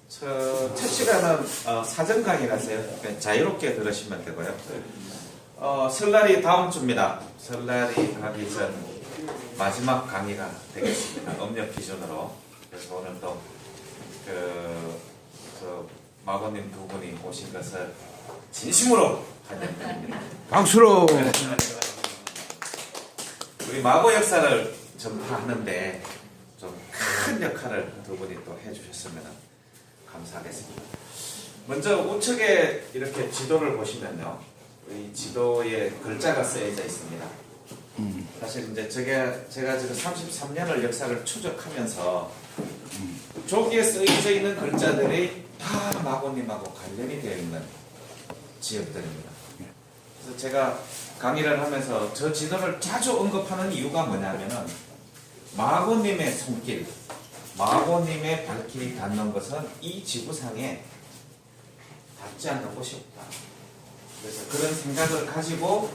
첫 시간은 사전 강의라서요. 자유롭게 들으시면 되고요. 설날이 다음 주입니다. 설날이 가기 전 마지막 강의가 되겠습니다. 음력 기준으로. 그래서 오늘도 마고님 두 분이 오신 것을 진심으로 환영드립니다. 박수로. 우리 마고 역사를 전파하는데 좀 큰 역할을 두 분이 또 해주셨으면 감사하겠습니다. 먼저 우측에 이렇게 지도를 보시면요, 이 지도에 글자가 쓰여져 있습니다. 사실 이제 제가 지금 33년을 역사를 추적하면서 저기에 쓰여져 있는 글자들이 다 마고님하고 관련이 되어 있는 지역들입니다. 그래서 제가 강의를 하면서 저 지도를 자주 언급하는 이유가 뭐냐면은 마고님의 손길, 마고님의 발길이 닿는 것은 이 지구상에 닿지 않는 곳이 없다. 그래서 그런 생각을 가지고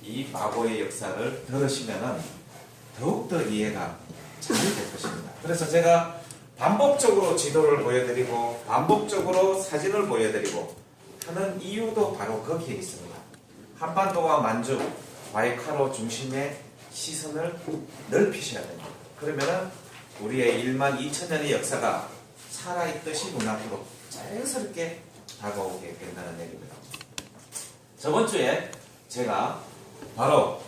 이 마고의 역사를 들으시면은 더욱더 이해가 잘 될 것입니다. 그래서 제가 반복적으로 지도를 보여드리고 반복적으로 사진을 보여드리고 하는 이유도 바로 거기에 있습니다. 한반도와 만주, 바이카로 중심의 시선을 넓히셔야 됩니다. 그러면은 우리의 1만 2천 년의 역사가 살아있듯이 눈앞으로 자연스럽게 다가오게 된다는 얘기입니다. 저번 주에 제가 바로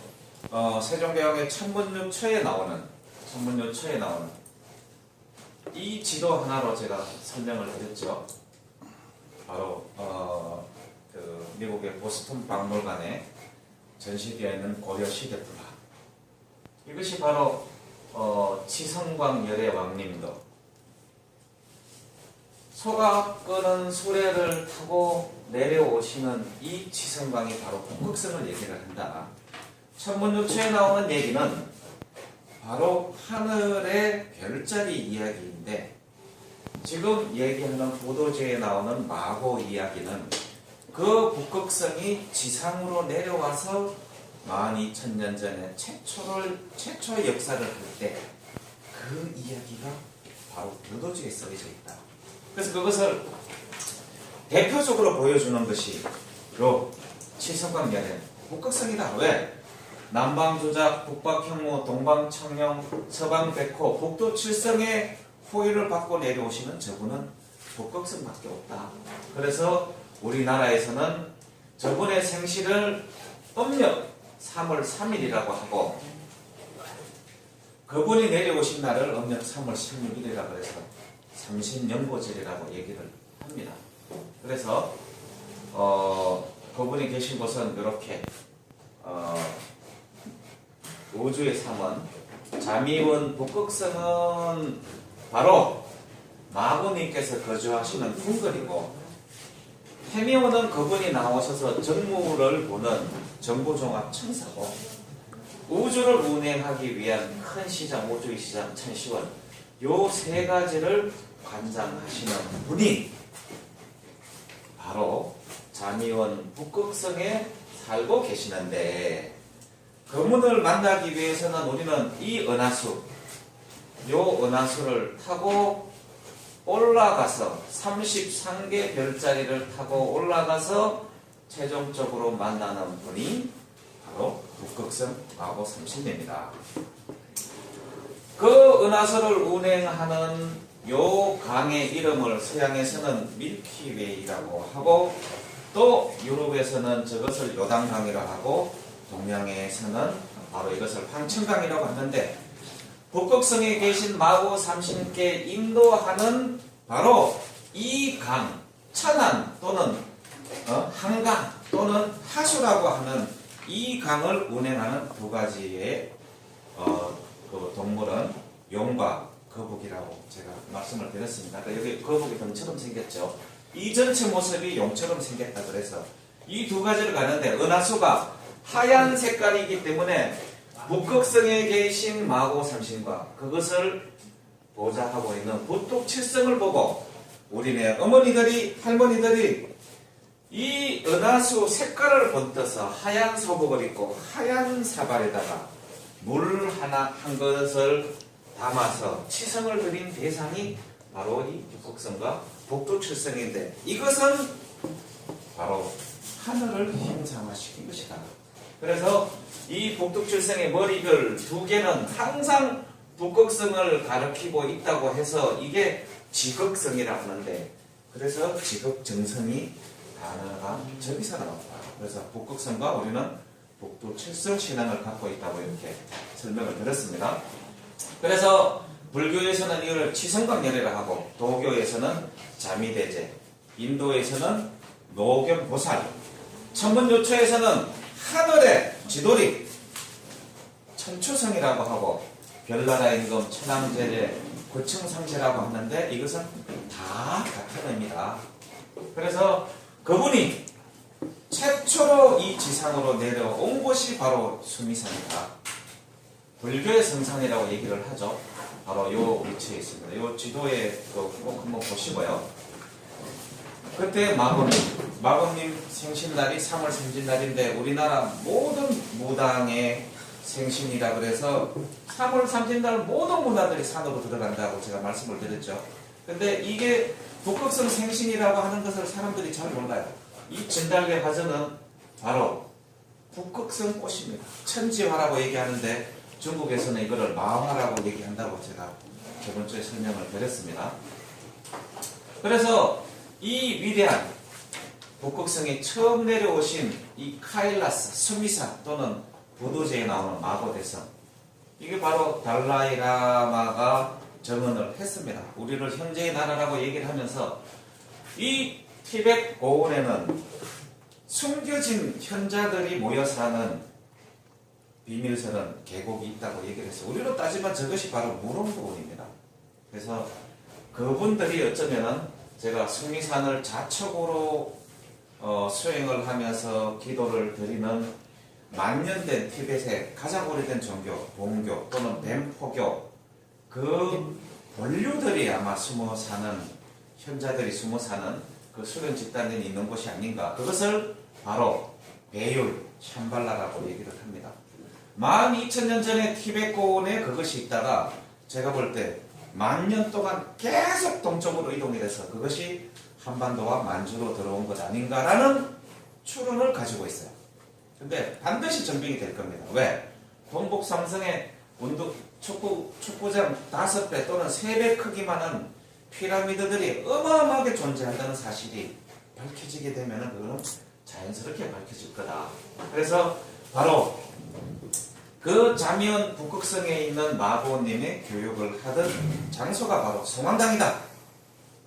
세종대왕의 천문유처에 나오는 이 지도 하나로 제가 설명을 드렸죠. 바로 미국의 보스턴 박물관에 전시되어 있는 고려 시대 불화. 이것이 바로 치성광 열의 왕님도 소가 끄는 수레를 타고 내려오시는 이 치성광이 바로 북극성을 얘기를 한다. 천문유처에 나오는 얘기는 바로 하늘의 별자리 이야기인데, 지금 얘기하는 보도지에 나오는 마고 이야기는 그 북극성이 지상으로 내려와서 12,000년 전에 최초의 역사를 할 때 그 이야기가 바로 보도지에 써져 있다. 그래서 그것을 대표적으로 보여주는 것이 요 치성광열의 북극성이다. 왜? 남방조작, 북박형무, 동방청룡, 서방백호, 북두칠성의 호의를 받고 내려오시는 저분은 북극성밖에 없다. 그래서 우리나라에서는 저분의 생시를 음력 3월 3일이라고 하고 그분이 내려오신 날을 음력 3월 16일이라고 해서 삼신연고절이라고 얘기를 합니다. 그래서 그분이 계신 곳은 이렇게 우주의 삼원 자미원 북극성은 바로 마고님께서 거주하시는 궁궐이고, 해미원은 그분이 나오셔서 정무를 보는 정보종합청사고, 우주를 운행하기 위한 큰 시장, 우주의 시장, 천시원, 요 세 가지를 관장하시는 분이 바로 자미원 북극성에 살고 계시는데, 그분을 만나기 위해서는 우리는 이 은하수, 요 은하수를 타고 올라가서 33개 별자리를 타고 올라가서 최종적으로 만나는 분이 바로 북극성 마고 삼신대입니다. 그 은하수를 운행하는 요 강의 이름을 서양에서는 밀키웨이라고 하고, 또 유럽에서는 저것을 요단강이라고 하고, 동양에서는 바로 이것을 황천강이라고 하는데, 북극성에 계신 마고 삼신께 인도하는 바로 이 강, 천안 또는 한강 또는 하수라고 하는 이 강을 운행하는 두 가지의 그 동물은 용과 거북이라고 제가 말씀을 드렸습니다. 여기 거북이 등처럼 생겼죠. 이 전체 모습이 용처럼 생겼다 그래서 이 두 가지를 가는데, 은하수가 하얀 색깔이기 때문에 북극성에 계신 마고 삼신과 그것을 보좌하고 있는 북두칠성을 보고 우리네 어머니들이, 할머니들이 이 은하수 색깔을 번떠서 하얀 소복을 입고 하얀 사발에다가 물 하나 한 것을 담아서 치성을 드린 대상이 바로 이 북극성과 북두칠성인데 이것은 바로 하늘을 형상화시킨 것이다. 그래서 이 북두칠성의 머리별 두 개는 항상 북극성을 가리키고 있다고 해서 이게 지극성이라고 하는데 그래서 지극정성이 단어가 저기서 나왔다. 그래서 북극성과 우리는 북두칠성 신앙을 갖고 있다고 이렇게 설명을 드렸습니다. 그래서 불교에서는 이걸 치성광열애라 하고 도교에서는 자미대제, 인도에서는 노견보살, 천문요초에서는 하늘의 지도리, 천추성이라고 하고 별나라 임금, 천황제례, 구층상제라고 하는데 이것은 다 같은 의미다. 그래서 그분이 최초로 이 지상으로 내려온 곳이 바로 수미산이다. 불교의 성산이라고 얘기를 하죠. 바로 요 위치에 있습니다. 요 지도에 꼭 한번 보시고요. 그때 마법님 생신날이 3월 생신날인데 우리나라 모든 무당의 생신이라 그래서 3월 30날 모든 문화들이 산으로 들어간다고 제가 말씀을 드렸죠. 근데 이게 북극성 생신이라고 하는 것을 사람들이 잘 몰라요. 이 진달래 화전은 바로 북극성 꽃입니다. 천지화라고 얘기하는데 중국에서는 이거를 마화라고 얘기한다고 제가 저번 주에 설명을 드렸습니다. 그래서 이 위대한 북극성에 처음 내려오신 이 카일라스, 수미산 또는 부두제에 나오는 마고대성, 이게 바로 달라이라마가 정언을 했습니다. 우리를 현재의 나라라고 얘기를 하면서 이 티벳 고원에는 숨겨진 현자들이 모여 사는 비밀스러운 계곡이 있다고 얘기를 했어요. 우리로 따지면 저것이 바로 무롱고원입니다. 그래서 그분들이 어쩌면은 제가 승리산을 자척으로 수행을 하면서 기도를 드리는 만년된 티벳의 가장 오래된 종교, 봉교 또는 뱀포교 그 본류들이 아마 숨어 사는 현자들이 숨어 사는 그 수련 집단이 있는 곳이 아닌가. 그것을 바로 배율, 샴발라라고 얘기를 합니다. 12,000년 전에 티벳 고원에 그것이 있다가 제가 볼 때 10,000년 동안 계속 동쪽으로 이동이 돼서 그것이 한반도와 만주로 들어온 것 아닌가라는 추론을 가지고 있어요. 근데 반드시 증빙이 될 겁니다. 왜? 동북 삼성의 축구장 5배 또는 3배 크기만한 피라미드들이 어마어마하게 존재한다는 사실이 밝혀지게 되면 그거는 자연스럽게 밝혀질 거다. 그래서 바로 그 자미원 북극성에 있는 마보님의 교육을 하던 장소가 바로 성황당이다.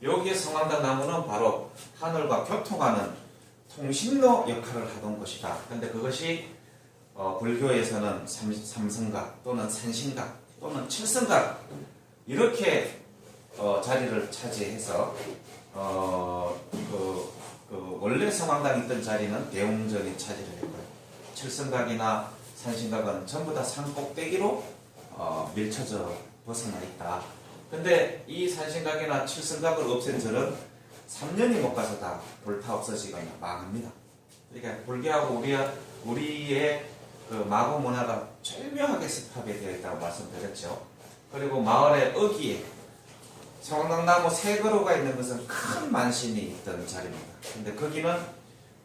여기에 성황당 나무는 바로 하늘과 교통하는 통신로 역할을 하던 곳이다. 그런데 그것이 불교에서는 삼성각 또는 산신각 또는 칠성각 이렇게 자리를 차지해서 원래 성황당이 있던 자리는 대웅전이 차지를 했고요. 칠성각이나 산신각은 전부 다 산 꼭대기로 밀쳐져 벗어나 있다. 근데 이 산신각이나 칠성각을 없앤 절은 3년이 못 가서 다 불타 없어지거나 망합니다. 그러니까 불교하고 우리의 그 마고 문화가 절묘하게 습합이 되어 있다고 말씀드렸죠. 그리고 마을의 어귀에 성황당나무 3그루가 있는 것은 큰 만신이 있던 자리입니다. 근데 거기는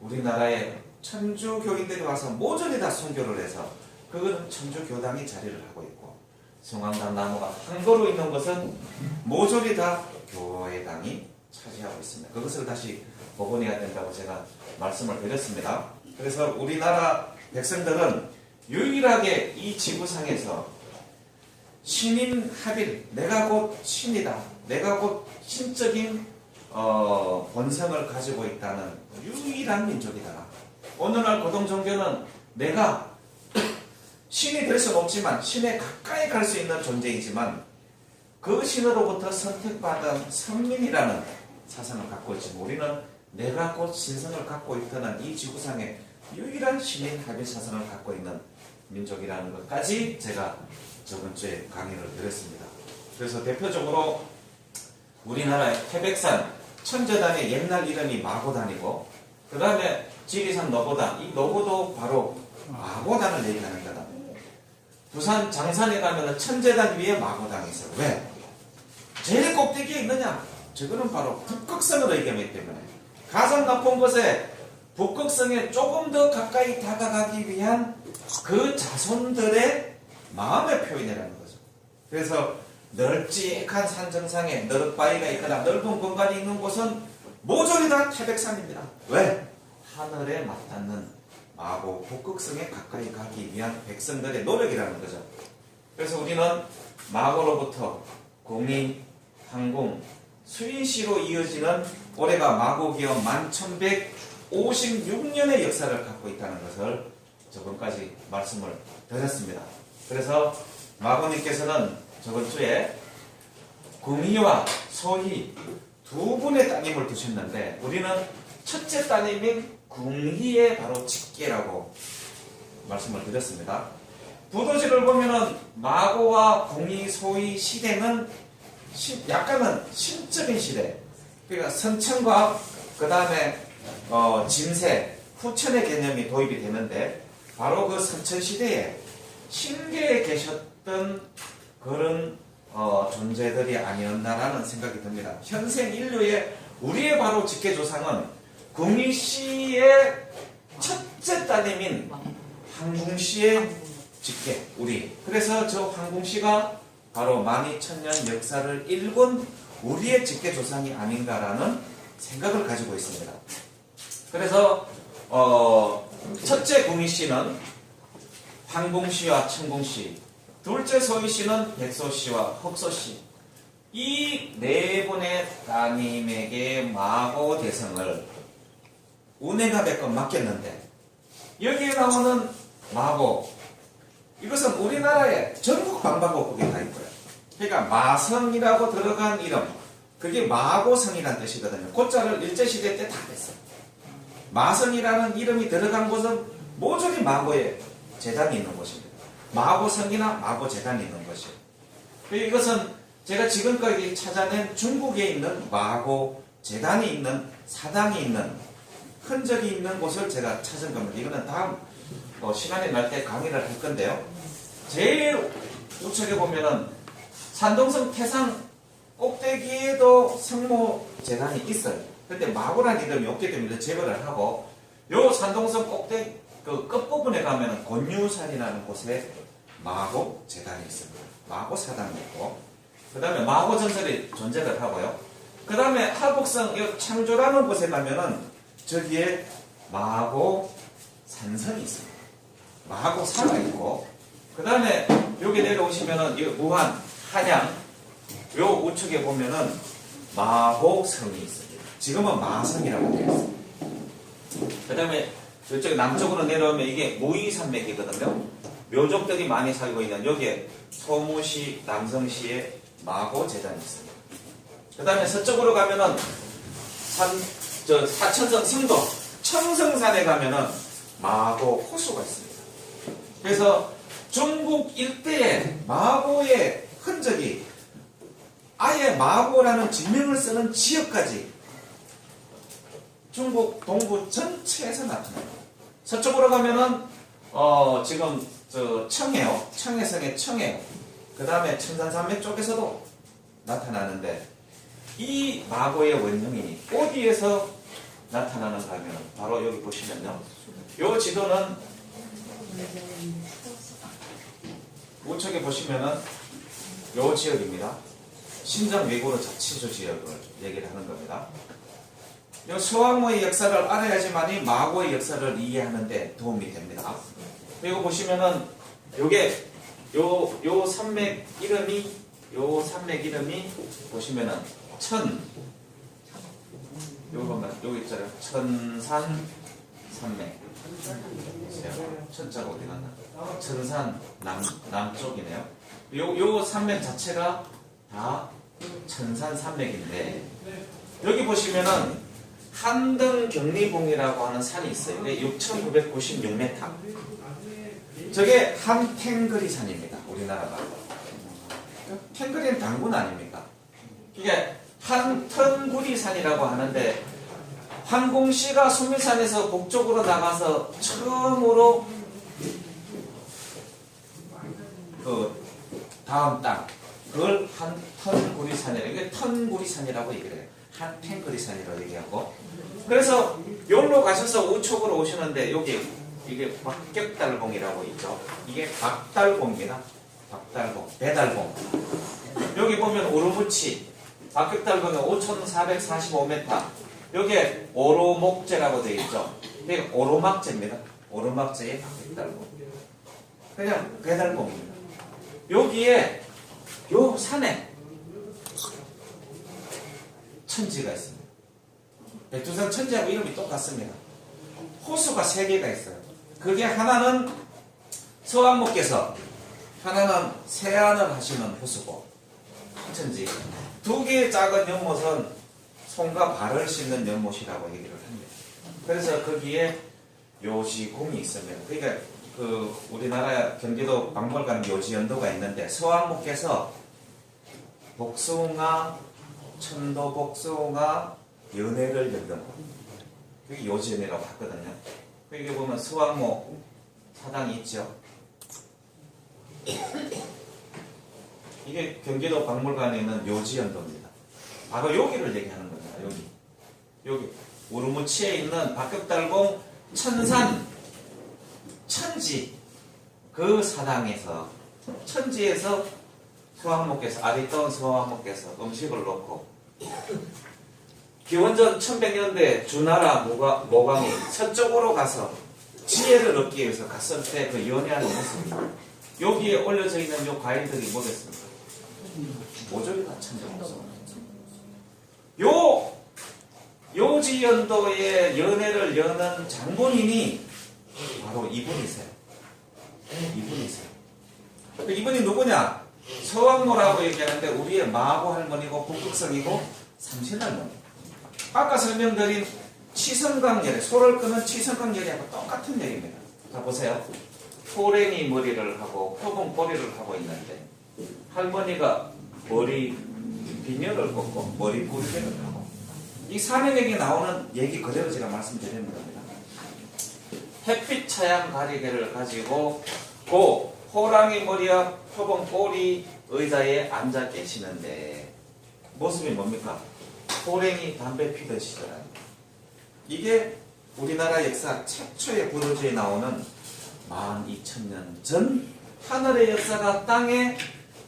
우리나라의 천주교인들이 와서 모조리 다 순교를 해서 그거는 천주교당이 자리를 하고 있고 성황당 나무가 한 그루 있는 것은 모조리 다 교회당이 차지하고 있습니다. 그것을 다시 복원해야 된다고 제가 말씀을 드렸습니다. 그래서 우리나라 백성들은 유일하게 이 지구상에서 신인 합일, 내가 곧 신이다, 내가 곧 신적인 본성을 가지고 있다는 유일한 민족이다. 오늘날 고등종교는 내가 신이 될 수는 없지만 신에 가까이 갈 수 있는 존재이지만 그 신으로부터 선택받은 선민이라는 사상을 갖고 있지만 우리는 내가 곧 신성을 갖고 있다는 이 지구상의 유일한 신인 합일 사상을 갖고 있는 민족이라는 것까지 제가 저번 주에 강의를 드렸습니다. 그래서 대표적으로 우리나라의 태백산 천재단의 옛날 이름이 마고단이고 그 다음에 지리산 노보단, 이 노보도 바로 마고단을 얘기하는 거다. 부산 장산에 가면 천재단 위에 마고당이 있어요. 왜? 제일 꼭대기에 있느냐? 저거는 바로 북극성을 의미하기 때문에 가장 높은 곳에 북극성에 조금 더 가까이 다가가기 위한 그 자손들의 마음의 표현이라는 거죠. 그래서 널찍한 산 정상에 너릇바위가 있거나 넓은 공간이 있는 곳은 모조리 다 태백산입니다. 왜? 하늘에 맞닿는 마고 북극성에 가까이 가기 위한 백성들의 노력이라는 거죠. 그래서 우리는 마고로부터 공이, 항공, 수인시로 이어지는 올해가 마고기원 1156년의 역사를 갖고 있다는 것을 저번까지 말씀을 드렸습니다. 그래서 마고님께서는 저번 주에 궁희와 소희 두 분의 따님을 두셨는데 우리는 첫째 따님인 궁희의 바로 직계라고 말씀을 드렸습니다. 부도지를 보면은 마고와 궁희, 소희 시대는 약간은 신적인 시대, 그러니까 선천과 그 다음에 진세, 후천의 개념이 도입이 되는데 바로 그 선천 시대에 신계에 계셨던 그런 존재들이 아니었나라는 생각이 듭니다. 현생 인류의 우리의 바로 직계 조상은 궁희 씨의 첫째 따님인 항궁 씨의 직계, 우리. 그래서 저 항궁 씨가 바로 12,000년 역사를 일군 우리의 직계 조상이 아닌가라는 생각을 가지고 있습니다. 그래서 첫째 궁희 씨는 항궁 씨와 천궁 씨, 둘째 소희 씨는 백소 씨와 흑소 씨, 이 네 분의 따님에게 마고 대성을 운해가 몇 건 맡겼는데 여기에 나오는 마고, 이것은 우리나라의 전국 방방곡곡에 다 있고요. 그러니까 마성이라고 들어간 이름, 그게 마고성이라는 뜻이거든요. 고자를 일제시대 때 다 뺐어요. 마성이라는 이름이 들어간 곳은 모조리 마고의 재단이 있는 곳입니다. 마고성이나 마고재단이 있는 것이에요. 이것은 제가 지금까지 찾아낸 중국에 있는 마고재단이 있는 사당이 있는 흔적이 있는 곳을 제가 찾은 겁니다. 이거는 다음 시간이 날 때 강의를 할 건데요. 제일 우측에 보면은 산동성 태산 꼭대기에도 성모재단이 있어요. 근데 마고라는 이름이 없기 때문에 제거를 하고 요 산동성 꼭대기 그 끝부분에 가면은 곤유산이라는 곳에 마고 재단이 있습니다. 마고 사당이 있고, 그 다음에 마고 전설이 존재를 하고요. 그 다음에 하북성 창조라는 곳에 가면은 저기에 마고 산성이 있습니다. 마고 사가 있고, 그 다음에 여기 내려오시면은 무한, 한양, 요 우측에 보면은 마고성이 있습니다. 지금은 마성이라고 되어 있습니다. 그 다음에 이쪽 남쪽으로 내려오면 이게 무의산맥이거든요. 묘족들이 많이 살고 있는 여기에 소무시, 남성시에 마고재단이 있습니다. 그 다음에 서쪽으로 가면은 사천성 승도, 청성산에 가면은 마고 호수가 있습니다. 그래서 중국 일대에 마고의 흔적이 아예 마고라는 지명을 쓰는 지역까지 중국 동부 전체에서 나타납니다. 서쪽으로 가면은 지금 청해요, 청해성의 청해요. 그 다음에 청산산맥 쪽에서도 나타나는데 이 마고의 원흉이 어디에서 나타나는가 하면 바로 여기 보시면요. 요 지도는 우측에 보시면은 요 지역입니다. 신장 외고로 자치주 지역을 얘기를 하는 겁니다. 요 서왕모의 역사를 알아야지만이 마고의 역사를 이해하는데 도움이 됩니다. 그리고 보시면은 요게 요 산맥 이름이 보시면은 여기 있잖아요. 천산 산맥. 천자가 어디 갔나? 천산 남쪽이네요. 요 산맥 자체가 다 천산 산맥인데 여기 보시면은 한등경리봉이라고 하는 산이 있어요. 6,996m. 저게 한탱거리 산입니다. 우리나라가. 탱거리는 당군 아닙니까? 이게 한턴구리 산이라고 하는데 항공시가 수밀산에서 북쪽으로 나가서 처음으로 그 다음 땅 그걸 한 턴구리산이라, 이게 턴구리산이라고 얘기를 해요. 한 탱구리산이라고 얘기하고. 그래서 여기로 가셔서 우측으로 오시는데 여기 이게 박격달봉이라고 있죠. 이게 박달봉입니다. 박달봉, 배달봉. 여기 보면 오르무치 박격달봉은 5,445m. 여기에 오로목재라고 되어 있죠. 이게 오로막재입니다. 오로막재의 박격달봉. 그냥 배달봉입니다. 여기에 요 산에 천지가 있습니다. 백두산 천지하고 이름이 똑같습니다. 호수가 3개가 있어요. 그게 하나는 서왕목께서, 하나는 세안을 하시는 호수고 천지. 2개의 작은 연못은 손과 발을 씻는 연못이라고 얘기를 합니다. 그래서 거기에 요지궁이 있습니다. 그러니까 그 우리나라 경기도 박물관 요지연도가 있는데 서왕목께서 복숭아, 천도복숭아, 연회를 엮는 곳. 그게 요지연이라고 하거든요. 여기 보면 서왕목 사당이 있죠. 이게 경기도 박물관에 있는 요지연도입니다. 바로 여기를 얘기하는 겁니다. 여기 우르무치에 있는 박격달봉 천산 천지, 그 사당에서, 천지에서 서왕목께서, 아리따운 서왕목께서 음식을 놓고 기원전 1100년대 주나라 모광이 서쪽으로 가서 지혜를 얻기 위해서 갔을 때 그 연회하는 모습입니다. 여기에 올려져 있는 요 과일들이 뭐겠습니까? 모조리가 천정모습. 요지연도의 연회를 여는 장본인이 바로 이분이세요. 이분이 누구냐? 서왕모라고 얘기하는데 우리의 마고 할머니고 북극성이고 삼신할머니. 아까 설명드린 치성강열애, 소를 끄는 치성강열애하고 똑같은 얘기입니다. 자 보세요. 호랭이 머리를 하고 표범 꼬리를 하고 있는데 할머니가 머리 비녀를 꽂고 머리 굴레를 하고, 이 사명에게 나오는 얘기 그대로 제가 말씀드리는 겁니다. 햇빛 차양 가리개를 가지고 그 호랑이 머리와 표범 꼬리 의자에 앉아 계시는데 모습이 뭡니까? 호랭이 담배 피던 시절 아닙니까? 이게 우리나라 역사 최초의 불호주에 나오는 12,000년 전 하늘의 역사가 땅에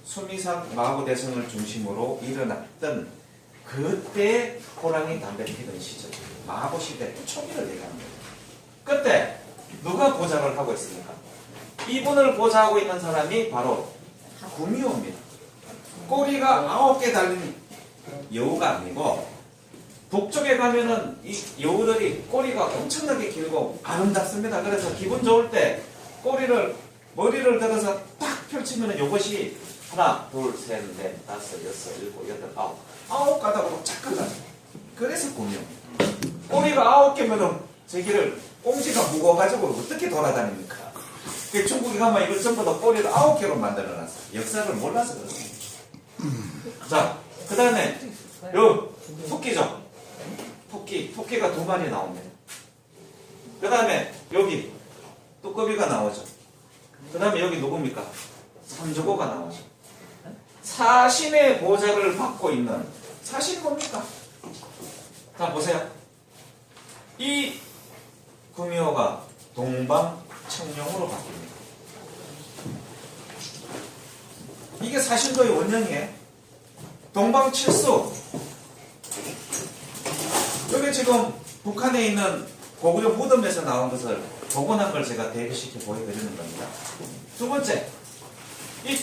수미상 마구대성을 중심으로 일어났던 그때 호랑이 담배 피던 시절, 마구시대 초기를 얘기합니다. 그때 누가 보좌를 하고 있습니까? 이분을 보좌하고 있는 사람이 바로 구미호입니다. 꼬리가 9개 달린 여우가 아니고, 북쪽에 가면은 이 여우들이 꼬리가 엄청나게 길고 아름답습니다. 그래서 기분 좋을 때 머리를 들어서 딱 펼치면 이것이 하나, 둘, 셋, 넷, 다섯, 여섯, 일곱, 여덟, 아홉 가닥으로 쫙 갈라져요. 그래서 구미호. 꼬리가 9개면은 저기를 꽁지가 무거워가지고 어떻게 돌아다닙니까? 중국에 가면 이걸 전부 다 꼬리를 9개로 만들어놨어요. 역사를 몰라서 그렇습니다. 자, 그 다음에 요 토끼죠. 토끼가 2마리 나옵니다. 그 다음에 여기 뚜꺼비가 나오죠. 그 다음에 여기 누굽니까? 삼조고가 나오죠. 사신의 보좌를 받고 있는 사신이 뭡니까? 자 보세요. 이 구미호가 동방청룡으로 바뀝니다. 이게 사신도의 원형이에요. 동방칠수. 여기 지금 북한에 있는 고구려 무덤에서 나온 것을 복원한 걸 제가 대비시켜 보여드리는 겁니다. 두 번째, 이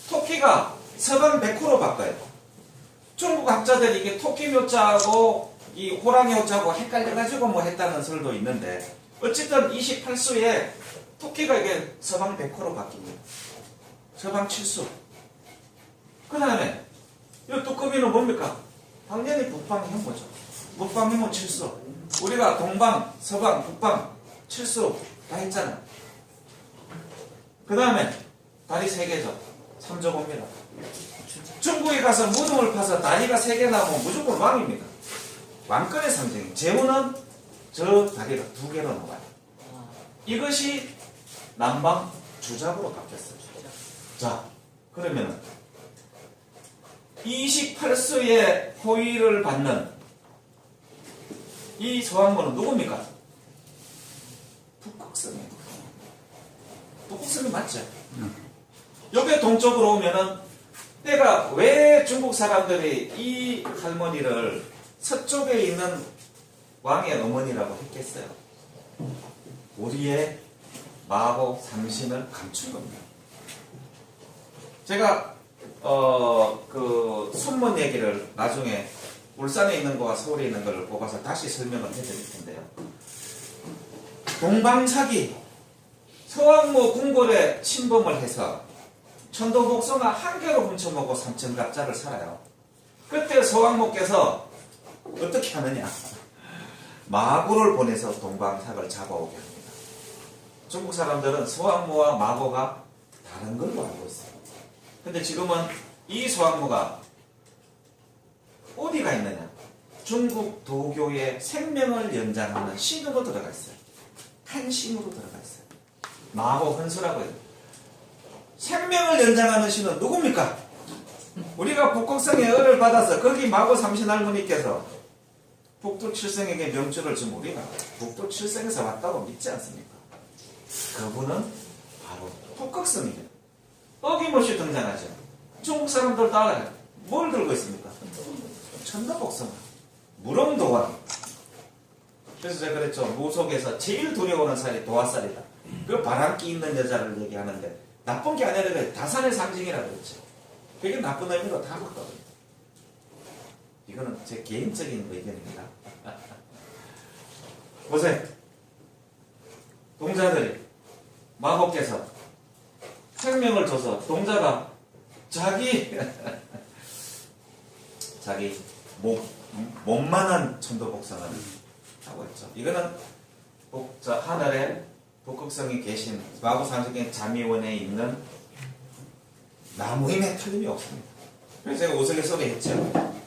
토끼가 서방 백호로 바꿔요. 중국 학자들이 이게 토끼 묘자하고 이 호랑이 묘자하고 헷갈려가지고 뭐 했다는 설도 있는데, 어쨌든 28수에 토끼가 이게 서방 백호로 바뀝니다. 서방 칠수. 그 다음에 이 뚜꺼비는 뭡니까? 당연히 북방 현모죠. 북방 현모 칠수. 우리가 동방, 서방, 북방 칠수 다 했잖아요. 그 다음에 다리 3개죠. 삼조고입니다. 중국에 가서 무덤을 파서 다리가 3개 나오면 무조건 왕입니다. 왕권의 상징이. 재우는 저 다리가 2개로 나와요. 이것이 남방 주잡으로 바뀌었어요. 자, 그러면 28수의 호의를 받는 이 서왕모는 누굽니까? 북극성이에요. 북극성이 맞죠? 여기 동쪽으로 오면은 때가 왜 중국 사람들이 이 할머니를 서쪽에 있는 왕의 어머니라고 했겠어요? 우리의 마고 삼신을 감춘 겁니다. 제가 그 순문 얘기를 나중에 울산에 있는 거와 서울에 있는 걸 뽑아서 다시 설명을 해드릴 텐데요. 동방사기 서왕모 궁궐에 침범을 해서 천도복숭아 한 개로 훔쳐먹고 삼천갑자를 살아요. 그때 서왕모께서 어떻게 하느냐? 마고를 보내서 동방삭을 잡아오게 합니다. 중국 사람들은 서왕모와 마고가 다른 걸로 알고 있어요. 근데 지금은 이 서왕모가 어디가 있느냐? 중국 도교의 생명을 연장하는 신으로 들어가 있어요. 한 신으로 들어가 있어요. 마고 헌수라고 해요. 생명을 연장하는 신은 누굽니까? 우리가 북극성의 을을 받아서 거기 마고 삼신 할머니께서 북두칠성에게 명주를 준 우리가 북두칠성에서 왔다고 믿지 않습니까? 그분은 바로 북극성이죠. 어김없이 등장하죠. 중국 사람들 따라요. 뭘 들고 있습니까? 천도복숭아, 무릉도원. 그래서 제가 그랬죠. 무속에서 제일 두려워하는 살이 도화살이다. 그 바람기 있는 여자를 얘기하는데 나쁜 게 아니라 다산의 상징이라고 그랬죠. 그게 나쁜 의미로 다 바꿔버려요. 이거는 제 개인적인 의견입니다. 보세요. 동자들이 마법께서 생명을 줘서 동자가 자기 몸만한 천도복숭아를 하고 있죠. 이거는 하늘에 북극성이 계신 마구산적인 자미원에 있는 나무임에 틀림이 없습니다. 그래서 제가 우스갯소리 했죠.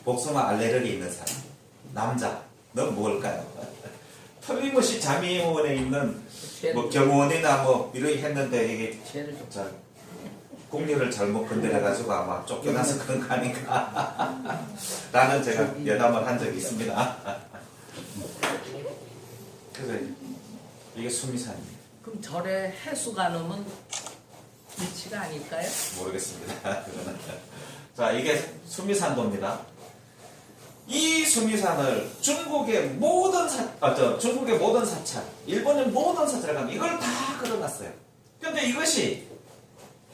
복숭아 알레르기 있는 사람 남자 넌 뭘까요? 틀림없이 자미원에 있는 뭐 경원이나 뭐 이렇게 했는데 이게 공리를 잘못 건드려가지고 아마 쫓겨나서 그런 거 아닌가 라는 제가 여담을 한 적이 있습니다. 그래서 이게 수미산입니다. 그럼 절에 해수가 넘은 위치가 아닐까요? 모르겠습니다. 자, 이게 수미산도입니다. 이 수미산을 중국의 모든 사찰, 일본의 모든 사찰에 가면 이걸 다 걸어놨어요. 근데 이것이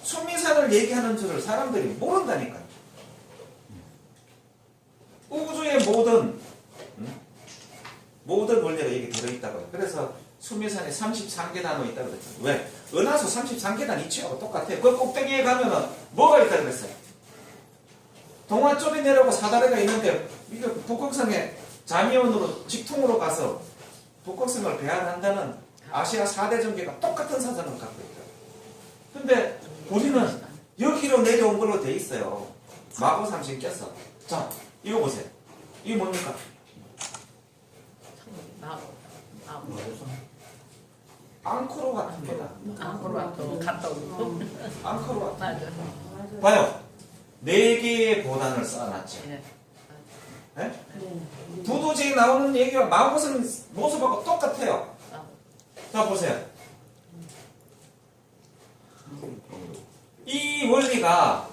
수미산을 얘기하는 줄을 사람들이 모른다니까요. 우주의 모든 원리가 여기 들어있다고요. 그래서 수미산에 33계단으로 있다고 그랬잖아요. 왜? 은하수 33계단 이치하고 똑같아요. 그 꼭대기에 가면은 뭐가 있다고 그랬어요? 동아쪽에 내려오고 사다리가 있는데 이거 북극성에 자미원으로 직통으로 가서 북극성을 배안한다는 아시아 4대 전기가 똑같은 사전을 갖고 있다. 근데 우리는 여기로 내려온 걸로 돼 있어요. 마고삼신 꼈어. 자, 이거 보세요. 이게 뭡니까? 앙코르와트입니다. 앙코르와트 갔다 오고. 앙코르와트. 맞아. 봐요. 4개의 보단을 쌓아놨죠. 예. 네? 두도지에 나오는 얘기와 마고성 모습하고 똑같아요. 자, 보세요. 이 원리가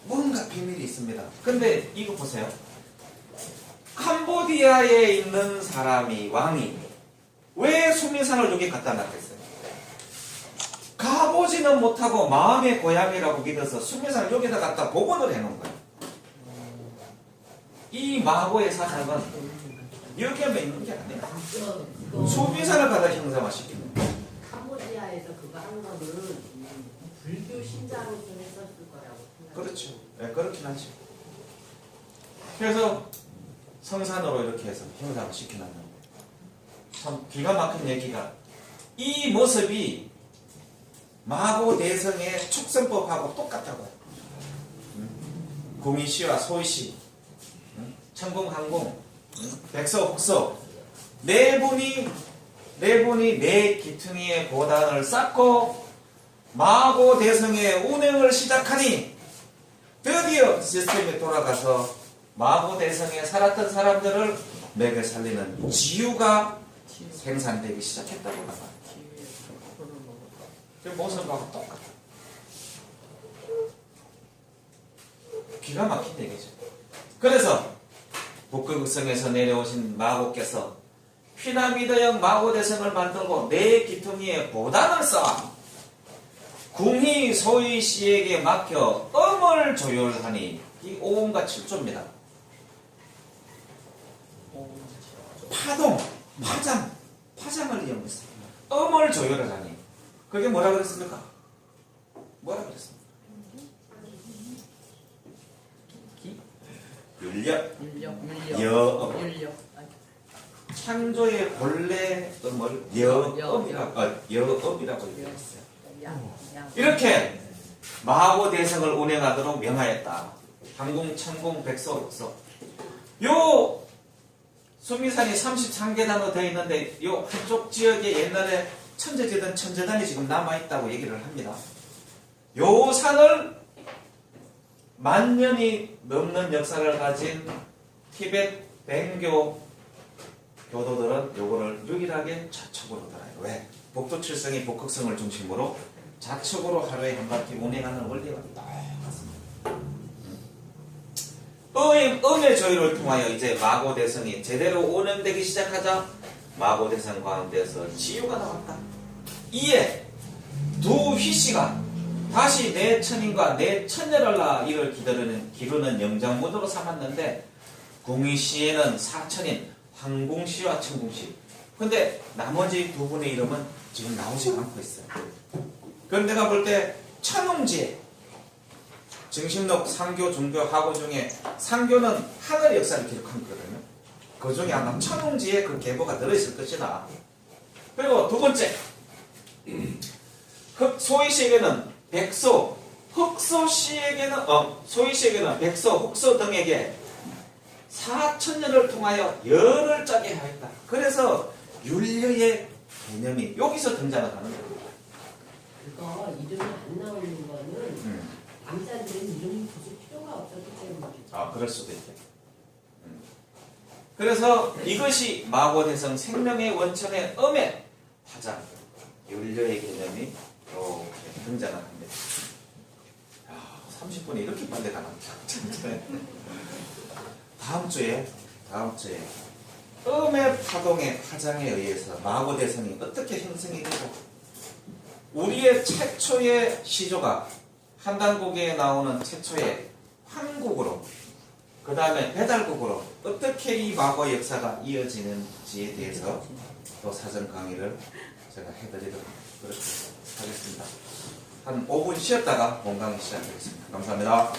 뭔가 비밀이 있습니다. 근데 이거 보세요. 캄보디아에 있는 왕이 왜 수미산을 여기 갖다 놨겠어요? 가보지는 못하고 마음의 고향이라고 믿어서 수미산을 여기다 갖다 복원을 해놓은 거예요. 이 마고의 사상은 여기에만 있는 게 아니에요. 수미산을 갖다 형상화시키는 거예요. 캄보디아에서 그거 한 거는 불교 신자로 좀 했었을 거라고 생각해요. 그렇죠. 네, 그렇긴 하죠. 그래서 성산으로 이렇게 해서 형상을 시켜놨는 거예요. 참 기가 막힌 얘기가 이 모습이 마고 대성의 축성법하고 똑같다고요. 공이시와 소이시, 천공항공, 백서흑서 네 분이 네 기퉁이의 보단을 쌓고 마고 대성의 운행을 시작하니 드디어 시스템이 돌아가서 마고대성에 살았던 사람들을 먹여 살리는 지유가 생산되기 시작했다고 나와요. 그 모습하고 똑같아. 기가 막힌 얘기죠. 그래서 북극성에서 내려오신 마고께서 피라미드형 마고대성을 만들고 내 기퉁이에 보단을 쌓아 궁희 소희 씨에게 맡겨 엄을 조율하니 이 5음과 7조입니다. 파동, 파장을 이용했어요. 엄을 조율을 하니 그게 뭐라 그랬습니까? 뭐라 그랬습니까? 율력, 여업. 창조의 본래 음을 여업이라고 얘기했어요. 이렇게 마고대성을 운행하도록 명하였다. 항공, 천공, 백서, 흑서. 요 수미산이 33계단으로 되어 있는데 요 한쪽 지역에 옛날에 천재지던 천재단이 지금 남아있다고 얘기를 합니다. 요 산을 만 년이 넘는 역사를 가진 티베트 뱅교 교도들은 요거를 유일하게 좌측으로 돌아요. 왜? 북두칠성이 북극성을 중심으로 좌측으로 하루에 한 바퀴 운행하는 원리가 똑같습니다. 음의 조율을 통하여 이제 마고대성이 제대로 운행되기 시작하자 마고대성 가운데서 지유가 나왔다. 이에 두 휘씨가 다시 내 천인과 내 천녀랄라 이를 기르는 영장모드로 삼았는데 궁희씨에는 사천인 황궁씨와 천궁씨. 근데 나머지 두 분의 이름은 지금 나오지 않고 있어요. 그럼 내가 볼 때 천웅지에 증신록, 상교, 중교, 하고 중에 상교는 하늘의 역사를 기록한 거거든요. 그 중에 아마 천웅지에 그 계보가 들어있을 것이다. 그리고 두 번째 소희씨에게는 백소, 흑소씨에게는 소희씨에게는 백소, 흑소 등에게 사천년을 통하여 열을 짜게 하였다. 그래서 율려의 개념이 여기서 등장을 하는 겁니다. 그거 이름이 안 나오는 거는 남자들은 이름이 굳이 필요가 없었기 때문이죠. 그럴 수도 있겠다. 그래서 이것이 마고대성 생명의 원천의 음의 파장, 율려의 개념이 이렇게 등장을 합니다. 30분이 이렇게 빨리 가나? 다음 주에 음의 파동의 파장에 의해서 마고대성이 어떻게 형성이 되고 우리의 최초의 시조가 한단국에 나오는 최초의 황국으로 그 다음에 배달국으로 어떻게 이 마고 역사가 이어지는지에 대해서 또 사전 강의를 제가 해드리도록 그렇게 하겠습니다. 한 5분 쉬었다가 본강의 시작하겠습니다. 감사합니다.